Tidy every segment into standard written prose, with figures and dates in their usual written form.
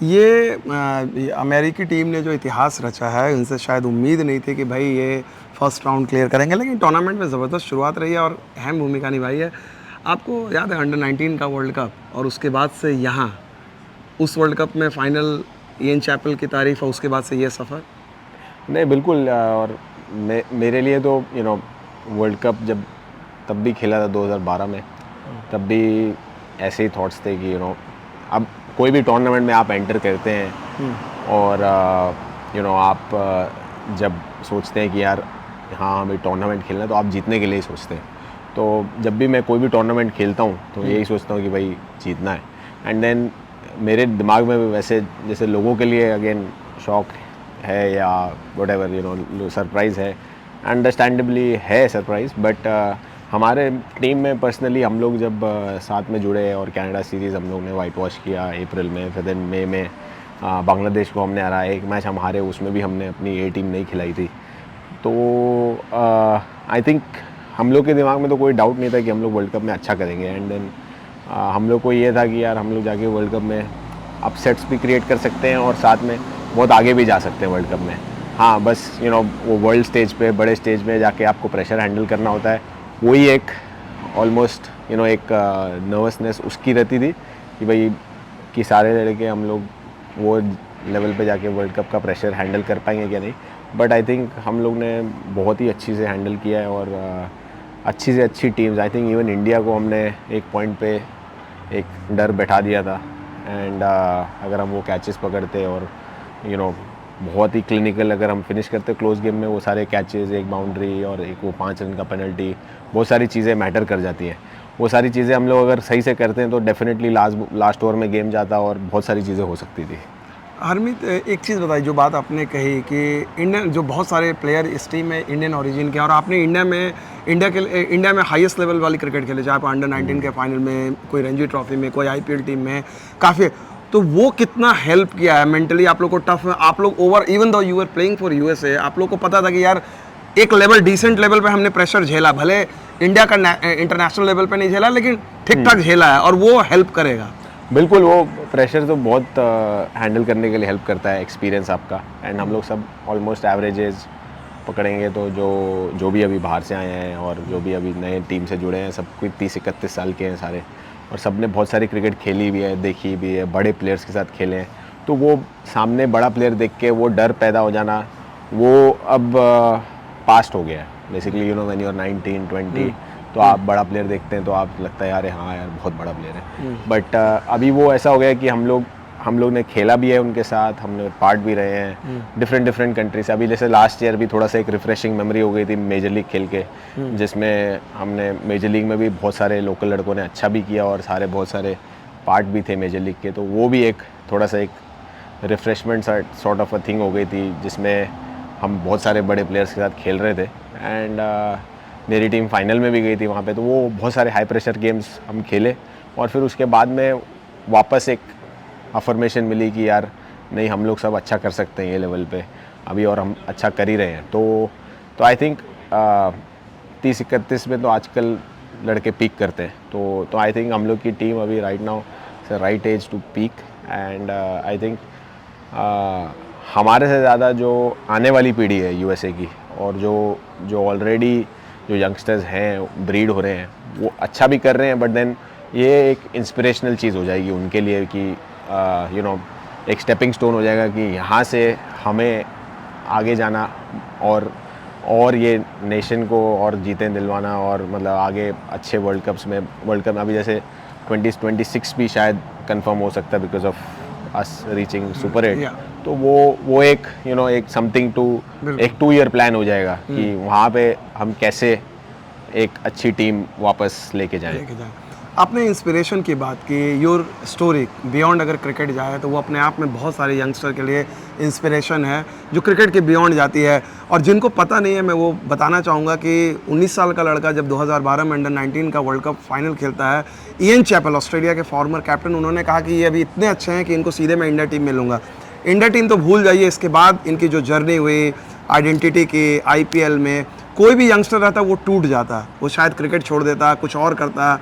ये अमेरिकी टीम ने जो इतिहास रचा है, इनसे शायद उम्मीद नहीं थी कि भाई ये फर्स्ट राउंड क्लियर करेंगे, लेकिन टूर्नामेंट में ज़बरदस्त शुरुआत रही है और अहम भूमिका निभाई है। आपको याद है अंडर 19 का वर्ल्ड कप, और उसके बाद से यहाँ उस वर्ल्ड कप में फाइनल इयन चैपल की तारीफ और उसके बाद से ये सफ़र? नहीं, बिल्कुल। और मेरे लिए तो वर्ल्ड कप जब तब भी खेला था 2012 में, तब भी ऐसे ही थॉट्स थे कि अब कोई भी टूर्नामेंट में आप एंटर करते हैं और आप जब सोचते हैं कि यार हाँ हमें टूर्नामेंट खेलना है, तो आप जीतने के लिए ही सोचते हैं। तो जब भी मैं कोई भी टूर्नामेंट खेलता हूँ तो यही सोचता हूँ कि भाई जीतना है। एंड देन मेरे दिमाग में भी वैसे जैसे लोगों के लिए अगेन शौक है या व्हाटएवर सरप्राइज़ है, अंडरस्टैंडेबली है सरप्राइज़। बट हमारे टीम में पर्सनली हम लोग जब साथ में जुड़े और कनाडा सीरीज़ हम लोग ने वाइट वॉश किया अप्रैल में, फिर दिन मई में बांग्लादेश को हमने हराया। एक मैच हम हारे, उसमें भी हमने अपनी ए टीम नहीं खिलाई थी। तो आई थिंक हम लोग के दिमाग में तो कोई डाउट नहीं था कि हम लोग वर्ल्ड कप में अच्छा करेंगे। एंड देन हम लोग को ये था कि यार हम लोग जाके वर्ल्ड कप में अपसेट्स भी क्रिएट कर सकते हैं और साथ में बहुत आगे भी जा सकते हैं वर्ल्ड कप में। हाँ, बस वो वर्ल्ड स्टेज पे, बड़े स्टेज पे जाके आपको प्रेशर हैंडल करना होता है। वही एक ऑलमोस्ट एक नर्वसनेस उसकी रहती थी कि भाई कि सारे लड़के हम लोग वो लेवल पे जाके वर्ल्ड कप का प्रेशर हैंडल कर पाएंगे क्या नहीं। बट आई थिंक हम लोग ने बहुत ही अच्छी से हैंडल किया है और अच्छी से अच्छी teams, I think even India को हमने एक पॉइंट पे एक डर बैठा दिया था। एंड अगर हम वो कैचेस पकड़ते और बहुत ही क्लिनिकल अगर हम फिनिश करते क्लोज गेम में, वो सारे कैचेस, एक बाउंड्री और एक वो 5 रन का पेनल्टी, बहुत सारी चीज़ें मैटर कर जाती हैं। वो सारी चीज़ें हम लोग अगर सही से करते हैं तो डेफिनेटली लास्ट ओवर में गेम जाता और बहुत सारी चीज़ें हो सकती थी। हरमीत, एक चीज़ बताइए, जो बात आपने कही कि इंडियन जो बहुत सारे प्लेयर इस टीम में इंडियन ओरिजिन के, और आपने इंडिया में हाईएस्ट लेवल वाली क्रिकेट खेले, चाहे आप अंडर 19 के फाइनल में, कोई रणजी ट्रॉफी में, कोई आईपीएल टीम में, काफ़ी। तो वो कितना हेल्प किया है मेंटली आप लोग को? टफ आप लोग over, even though you are playing for USA, आप लोग को पता था कि यार एक लेवल, डिसेंट लेवल पे हमने प्रेशर झेला, भले इंडिया का इंटरनेशनल लेवल पे नहीं झेला, लेकिन ठीक ठाक झेला है, और वो हेल्प करेगा। बिल्कुल, वो प्रेशर तो बहुत हैंडल करने के लिए हेल्प करता है एक्सपीरियंस आपका। एंड हम लोग सब ऑलमोस्ट एवरेजेस पकड़ेंगे तो जो भी अभी बाहर से आए हैं और जो भी अभी नए टीम से जुड़े हैं, सब कोई 30-31 साल के हैं सारे, और सब ने बहुत सारी क्रिकेट खेली भी है, देखी भी है, बड़े प्लेयर्स के साथ खेले हैं। तो वो सामने बड़ा प्लेयर देख के वो डर पैदा हो जाना, वो अब पास्ट हो गया है बेसिकली। व्हेन यू आर 19-20 तो आप बड़ा प्लेयर देखते हैं तो आप लगता है यार हाँ यार बहुत बड़ा प्लेयर है। बट अभी वो ऐसा हो गया कि हम लोग ने खेला भी है उनके साथ, हमने पार्ट भी रहे हैं डिफरेंट कंट्री से। अभी जैसे लास्ट ईयर भी थोड़ा सा एक रिफ्रेशिंग मेमोरी हो गई थी मेजर लीग खेल के, जिसमें हमने मेजर लीग में भी बहुत सारे लोकल लड़कों ने अच्छा भी किया और बहुत सारे पार्ट भी थे मेजर लीग के। तो वो भी एक थोड़ा सा एक refreshment sort of a thing हो गई थी, जिसमें हम बहुत सारे बड़े प्लेयर्स के साथ खेल रहे थे। एंड मेरी टीम फाइनल में भी गई थी वहाँ पे, तो वो बहुत सारे हाई प्रेशर गेम्स हम खेले और फिर उसके बाद में वापस एक अफर्मेशन मिली कि यार नहीं, हम लोग सब अच्छा कर सकते हैं ये लेवल पे अभी, और हम अच्छा कर ही रहे हैं। तो आई थिंक 30-31 में तो आजकल लड़के पीक करते हैं। तो आई थिंक हम लोग की टीम अभी right now it's right age to peak. And I think हमारे से ज़्यादा जो आने वाली पीढ़ी है यूएसए की, और जो ऑलरेडी जो यंगस्टर्स हैं ब्रीड हो रहे हैं, वो अच्छा भी कर रहे हैं। बट देन ये एक इंस्पिरेशनल चीज़ हो जाएगी उनके लिए कि एक स्टेपिंग स्टोन हो जाएगा कि यहाँ से हमें आगे जाना और ये नेशन को और जीतें दिलवाना, और मतलब आगे अच्छे वर्ल्ड कप अभी जैसे 2026 भी शायद कंफर्म हो सकता है because of us reaching super 8। तो वो एक एक समथिंग टू एक 2 ईयर प्लान हो जाएगा कि वहाँ पे हम कैसे एक अच्छी टीम वापस लेके जाएं। आपने इंस्पिरेशन की बात की, योर स्टोरी बियॉन्ड अगर क्रिकेट जाए तो वो अपने आप में बहुत सारे यंगस्टर के लिए इंस्पिरेशन है जो क्रिकेट के बियॉन्ड जाती है। और जिनको पता नहीं है, मैं वो बताना चाहूँगा कि 19 साल का लड़का जब 2012 में अंडर 19 का वर्ल्ड कप फाइनल खेलता है, इयन चैपल ऑस्ट्रेलिया के फॉर्मर कैप्टन, उन्होंने कहा कि ये अभी इतने अच्छे हैं कि इनको सीधे मैं इंडिया टीम में लूँगा। इंडिया टीम तो भूल जाइए, इसके बाद इनकी जो जर्नी हुई आइडेंटिटी की, आईपीएल में कोई भी यंगस्टर रहता वो टूट जाता, वो शायद क्रिकेट छोड़ देता, कुछ और करता।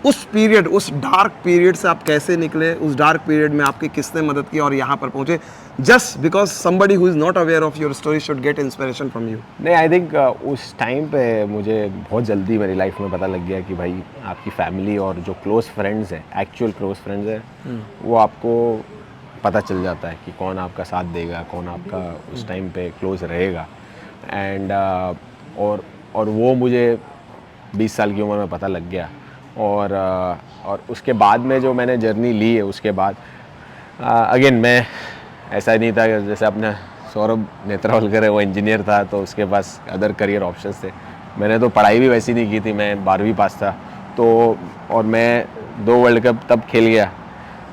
उस पीरियड, उस डार्क पीरियड से आप कैसे निकले, उस डार्क पीरियड में आपकी किसने मदद की और यहाँ पर पहुँचे, just because somebody who is not aware of your story should get inspiration from you? नहीं, आई थिंक उस टाइम पे मुझे बहुत जल्दी मेरी लाइफ में पता लग गया कि भाई आपकी फैमिली और जो क्लोज फ्रेंड्स हैं, एक्चुअल क्लोज फ्रेंड्स हैं, वो आपको पता चल जाता है कि कौन आपका साथ देगा, कौन आपका उस टाइम पे क्लोज रहेगा। एंड और वो मुझे 20 साल की उम्र में पता लग गया। और उसके बाद में जो मैंने जर्नी ली है, उसके बाद अगेन मैं ऐसा नहीं था कि जैसे अपने सौरभ नेत्रावलकर है, वो इंजीनियर था तो उसके पास अदर करियर ऑप्शंस थे। मैंने तो पढ़ाई भी वैसी नहीं की थी, मैं 12वीं पास था तो, और मैं 2 वर्ल्ड कप तब खेल गया।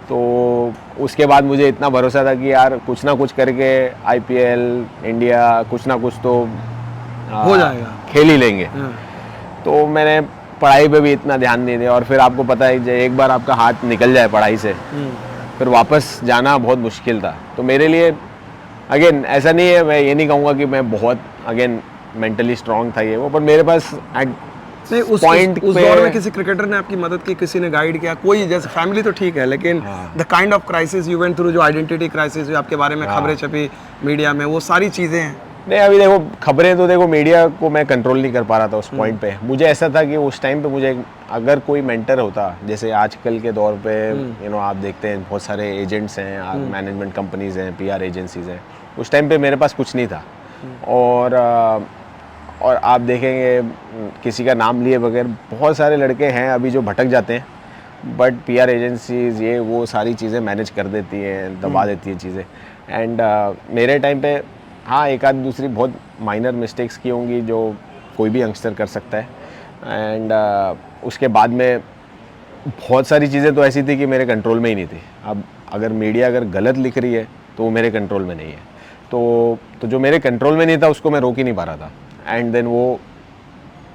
तो उसके बाद मुझे इतना भरोसा था कि यार कुछ ना कुछ करके IPL इंडिया कुछ ना कुछ तो हो जाएगा, खेल ही लेंगे। तो मैंने पढ़ाई पे भी इतना ध्यान नहीं दिया। और फिर आपको पता है कि एक बार आपका हाथ निकल जाए पढ़ाई से, फिर वापस जाना बहुत मुश्किल था। तो मेरे लिए अगेन ऐसा नहीं है, मैं ये नहीं कहूँगा कि मैं बहुत अगेन मेंटली स्ट्रांग था ये वो, पर मेरे पास नहीं, उस दौर में किसी क्रिकेटर ने आपकी मदद की, किसी ने गाइड किया, कोई? जैसे फैमिली तो ठीक है, लेकिन the kind of crisis you went through, जो आइडेंटिटी क्राइसिस, जो आपके बारे में खबरें छपी मीडिया में, वो सारी चीज़ें हैं। नहीं, अभी देखो खबरें तो देखो, मीडिया को मैं कंट्रोल नहीं कर पा रहा था उस पॉइंट पे। मुझे ऐसा था कि उस टाइम पे मुझे अगर कोई मेंटर होता, जैसे आजकल के दौर पे आप देखते हैं बहुत सारे एजेंट्स हैं, मैनेजमेंट कंपनीज हैं, PR एजेंसीज हैं। उस टाइम पे मेरे पास कुछ नहीं था। और आप देखेंगे किसी का नाम लिए बगैर बहुत सारे लड़के हैं अभी जो भटक जाते हैं, बट PR एजेंसीज ये वो सारी चीज़ें मैनेज कर देती हैं, दबा देती हैं चीज़ें। एंड मेरे टाइम पे हाँ, एक आध दूसरी बहुत माइनर मिस्टेक्स की होंगी जो कोई भी यंगस्टर कर सकता है। एंड उसके बाद में बहुत सारी चीज़ें तो ऐसी थी कि मेरे कंट्रोल में ही नहीं थी। अब अगर मीडिया अगर गलत लिख रही है तो वो मेरे कंट्रोल में नहीं है। तो जो मेरे कंट्रोल में नहीं था उसको मैं रोक ही नहीं पा रहा था। एंड देन वो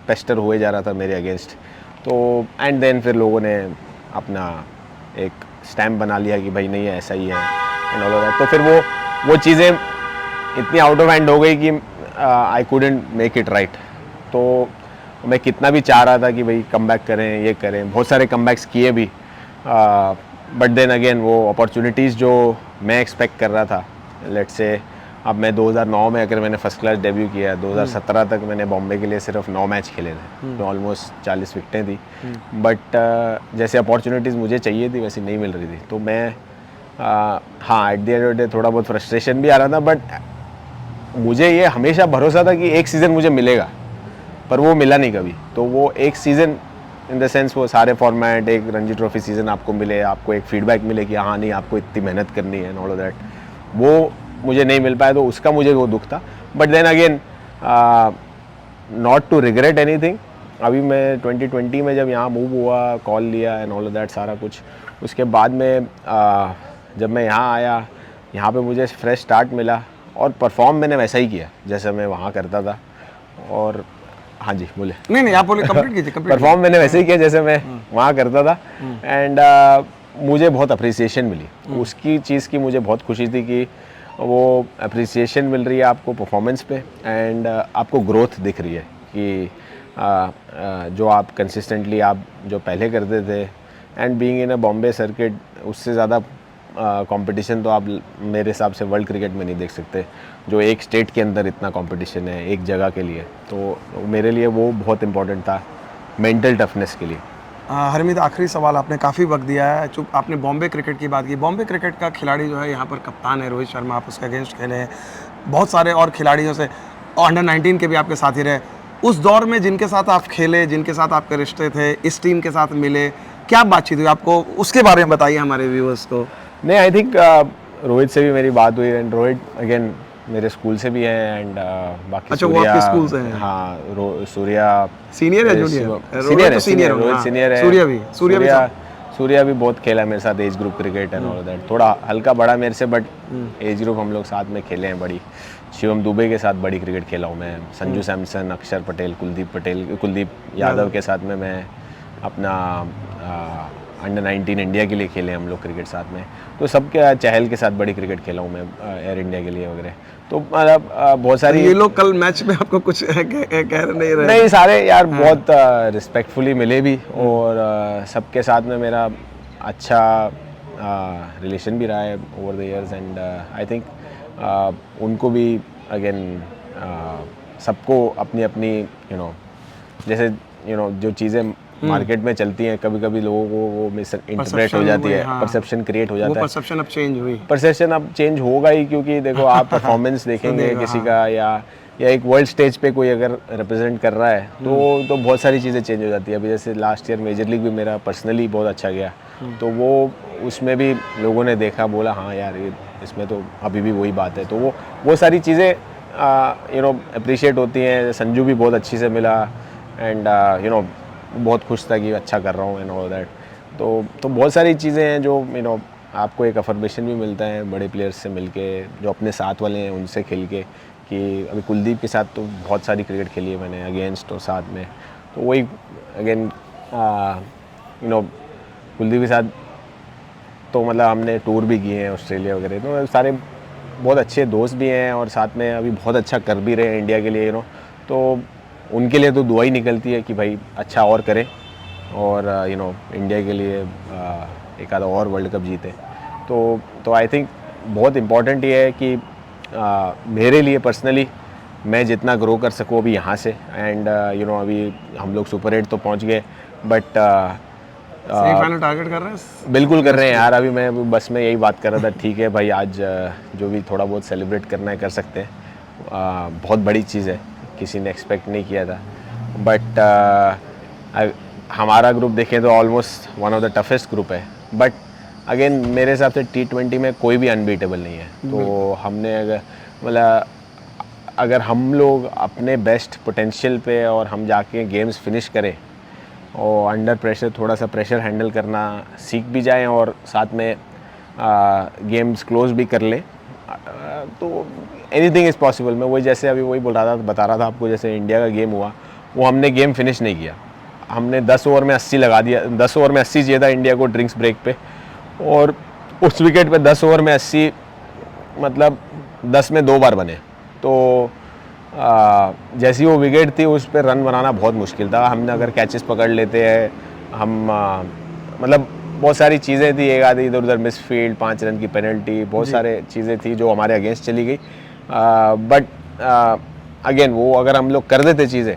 पेस्टर हुए जा रहा था मेरे अगेंस्ट। तो एंड देन फिर लोगों ने अपना एक स्टैम्प बना लिया कि भाई नहीं है, ऐसा ही है एंड ऑल ऑफ दैट। तो फिर वो चीज़ें इतनी आउट ऑफ हैंड हो गई कि I couldn't make it right. तो मैं कितना भी चाह रहा था कि भाई कम बैक करें, ये करें, बहुत सारे कम बैक्स किए भी, बट देन अगेन वो अपॉर्चुनिटीज़ जो मैं एक्सपेक्ट कर रहा था, लेट्स से अब मैं 2009 में अगर मैंने फर्स्ट क्लास डेब्यू किया, 2017 तक मैंने बॉम्बे के लिए सिर्फ 9 मैच खेले थे, तो ऑलमोस्ट 40 विकटें थी। बट जैसे अपॉर्चुनिटीज़ मुझे चाहिए थी वैसी नहीं मिल रही थी। तो मैं हाँ, at the end of the day थोड़ा बहुत फ्रस्ट्रेशन भी आ रहा था, बट मुझे ये हमेशा भरोसा था कि एक सीज़न मुझे मिलेगा, पर वो मिला नहीं कभी। तो वो एक सीज़न इन द सेंस वो सारे फॉर्मेट, एक रणजी ट्रॉफी सीज़न आपको मिले, आपको एक फीडबैक मिले कि हाँ नहीं आपको इतनी मेहनत करनी है एंड ऑल ऑफ दैट, वो मुझे नहीं मिल पाया। तो उसका मुझे वो दुख था। But then again not to regret anything. अभी मैं 2020 में जब यहाँ मूव हुआ, कॉल लिया एंड ऑल ऑफ दैट सारा कुछ, उसके बाद में जब मैं यहाँ आया, यहाँ पे मुझे फ्रेश स्टार्ट मिला और परफॉर्म मैंने वैसा ही किया जैसे मैं वहाँ करता था। और हाँ जी, बोले। नहीं आप बोले, कंप्लीट कीजिए। परफॉर्म मैंने वैसे ही किया जैसे मैं वहाँ करता था। एंड मुझे बहुत अप्रिसिएशन मिली। उसकी चीज़ की मुझे बहुत खुशी थी कि वो अप्रिसिएशन मिल रही है आपको परफॉर्मेंस पे, एंड आपको ग्रोथ दिख रही है कि जो आप कंसिस्टेंटली आप जो पहले करते थे, and being in a Bombay circuit, उससे ज़्यादा कंपटीशन तो आप मेरे हिसाब से वर्ल्ड क्रिकेट में नहीं देख सकते, जो एक स्टेट के अंदर इतना कंपटीशन है एक जगह के लिए। तो मेरे लिए वो बहुत इम्पोर्टेंट था मेंटल टफनेस के लिए। हरमीत, आखिरी सवाल, आपने काफ़ी वक्त दिया है, चुप आपने बॉम्बे क्रिकेट की बात की। बॉम्बे क्रिकेट का खिलाड़ी जो है यहाँ पर कप्तान है रोहित शर्मा, आप उसके अगेंस्ट खेले हैं, बहुत सारे और खिलाड़ियों से, अंडर 19 के भी आपके साथी रहे। उस दौर में जिनके साथ आप खेले, जिनके साथ आपके रिश्ते थे, इस टीम के साथ मिले, क्या बातचीत हुई आपको, उसके बारे में बताइए हमारे व्यूअर्स को। नहीं, आई थिंक रोहित से भी मेरी बात हुई, एंड रोहित अगेन मेरे स्कूल से भी हैं, एंड बाकी अच्छा, वो आपके स्कूल से हैं? हाँ, सूर्या सीनियर है, जूनियर? सीनियर है, रोहित सीनियर है। सूर्या भी बहुत खेला मेरे साथ age group cricket and all that, थोड़ा हल्का बड़ा मेरे से, बट एज ग्रुप हम लोग साथ में खेले हैं बड़ी। शिवम दुबे के साथ बड़ी क्रिकेट खेला हूँ मैं, संजू सैमसन, अक्षर पटेल, कुलदीप यादव के साथ में मैं अपना अंडर 19 इंडिया के लिए खेले हम लोग क्रिकेट साथ में, तो सबके चहल के साथ बड़ी क्रिकेट खेला हूँ मैं एयर इंडिया के लिए वगैरह। तो मतलब बहुत सारी ये लोग कल मैच में आपको कुछ कह नहीं रहे? नहीं, सारे यार बहुत रिस्पेक्टफुली मिले भी, और सबके साथ में मेरा अच्छा रिलेशन भी रहा है over the years, and I think उनको भी अगेन सबको अपनी अपनी जैसे जो चीज़ें मार्केट में चलती हैं, कभी कभी लोगों को वो मिस इंटरप्रेट हो जाती है, परसेप्शन क्रिएट हो जाता है। परसेप्शन अब चेंज हुई, परसेप्शन अब चेंज होगा ही, क्योंकि देखो आप परफॉर्मेंस देखेंगे किसी का, या एक वर्ल्ड स्टेज पे कोई अगर रिप्रेजेंट कर रहा है तो बहुत सारी चीज़ें चेंज हो जाती है। अभी जैसे लास्ट ईयर मेजर लीग भी मेरा पर्सनली बहुत अच्छा गया, तो वो उसमें भी लोगों ने देखा, बोला हाँ यार ये इसमें तो अभी भी वही बात है, तो वो सारी चीज़ें अप्रिशिएट होती हैं। संजू भी बहुत अच्छी से मिला, एंड बहुत खुश था कि अच्छा कर रहा हूँ एंड ऑल दैट। तो बहुत सारी चीज़ें हैं जो आपको एक अफर्मेशन भी मिलता है बड़े प्लेयर्स से मिलके, जो अपने साथ वाले हैं उनसे खेल के, कि अभी कुलदीप के साथ तो बहुत सारी क्रिकेट खेली है मैंने अगेंस्ट और साथ में, तो वही अगेन कुलदीप के साथ तो मतलब हमने टूर भी किए हैं ऑस्ट्रेलिया वगैरह, तो सारे बहुत अच्छे दोस्त भी हैं, और साथ में अभी बहुत अच्छा कर भी रहे हैं इंडिया के लिए तो उनके लिए तो दुआ ही निकलती है कि भाई अच्छा और करें, और इंडिया के लिए एक आधा और वर्ल्ड कप जीते। तो आई थिंक बहुत इम्पॉर्टेंट ये है कि मेरे लिए पर्सनली मैं जितना ग्रो कर सकूँ अभी यहाँ से, एंड अभी हम लोग सुपर 8 तो पहुँच गए, बट सेमीफाइनल टारगेट कर रहे हैं? बिल्कुल कर रहे हैं यार। अभी मैं बस में यही बात कर रहा था, ठीक है भाई आज जो भी थोड़ा बहुत सेलिब्रेट करना है कर सकते हैं, बहुत बड़ी चीज़ है, किसी ने एक्सपेक्ट नहीं किया था, बट हमारा ग्रुप देखें तो almost one of the toughest group है, बट अगेन मेरे हिसाब से T20 में कोई भी अनबीटेबल नहीं है। तो हमने अगर हम लोग अपने बेस्ट पोटेंशियल पे और हम जाके गेम्स फिनिश करें और अंडर प्रेशर थोड़ा सा प्रेशर हैंडल करना सीख भी जाएं, और साथ में गेम्स क्लोज भी कर लें, तो एनीथिंग इज़ पॉसिबल। मैं वही जैसे अभी वही बता रहा था आपको, जैसे इंडिया का गेम हुआ, वो हमने गेम फिनिश नहीं किया, हमने 10 ओवर में 80 लगा दिया, 10 ओवर में 80 चाहिए था इंडिया को ड्रिंक्स ब्रेक पे, और उस विकेट पे 10 ओवर में 80 मतलब 10 में 2 बार बने। तो जैसी वो विकेट थी उस पर रन बनाना बहुत मुश्किल था। हमने अगर कैचेस पकड़ लेते हैं हम मतलब बहुत सारी चीज़ें थी, एक आधी इधर उधर मिस फील्ड, 5 रन की पेनल्टी, बहुत सारे चीज़ें थी जो हमारे अगेंस्ट चली गई, बट अगेन वो अगर हम लोग कर देते चीज़ें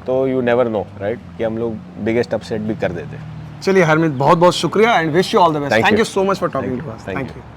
तो यू नेवर नो राइट, कि हम लोग बिगेस्ट अपसेट भी कर देते। चलिए हरमीत, बहुत बहुत शुक्रिया and wish you all the best. Thank you so much for talking to us. Thank you.